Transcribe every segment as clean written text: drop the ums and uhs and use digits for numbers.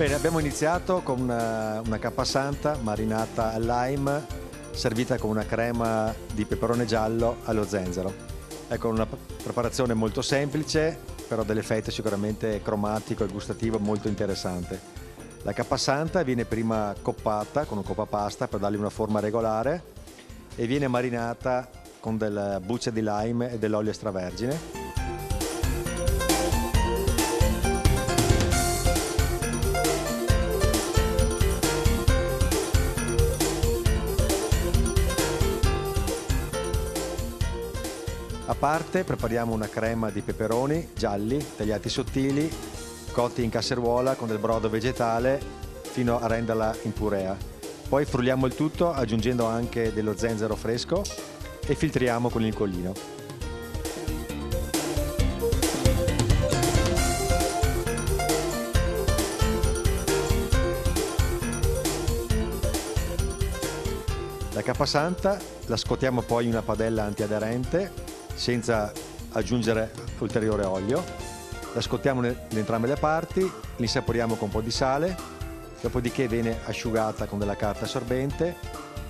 Bene, abbiamo iniziato con una capasanta marinata al lime, servita con una crema di peperone giallo allo zenzero. Ecco, una preparazione molto semplice, però dell'effetto sicuramente cromatico e gustativo molto interessante. La capasanta viene prima coppata con un coppapasta per dargli una forma regolare e viene marinata con delle bucce di lime e dell'olio extravergine. A parte prepariamo una crema di peperoni gialli tagliati sottili, cotti in casseruola con del brodo vegetale fino a renderla in purea. Poi frulliamo il tutto aggiungendo anche dello zenzero fresco e filtriamo con il collino. La capasanta la scottiamo poi in una padella antiaderente senza aggiungere ulteriore olio. La scottiamo in entrambe le parti, l'insaporiamo con un po' di sale, dopodiché viene asciugata con della carta assorbente,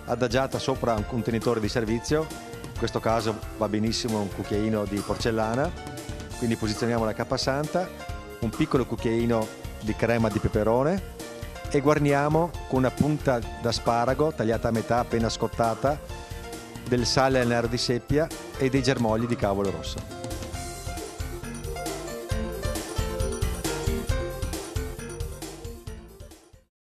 adagiata sopra un contenitore di servizio, in questo caso va benissimo un cucchiaino di porcellana, quindi posizioniamo la capasanta, un piccolo cucchiaino di crema di peperone e guarniamo con una punta d'asparago tagliata a metà appena scottata, del sale al nero di seppia e dei germogli di cavolo rosso.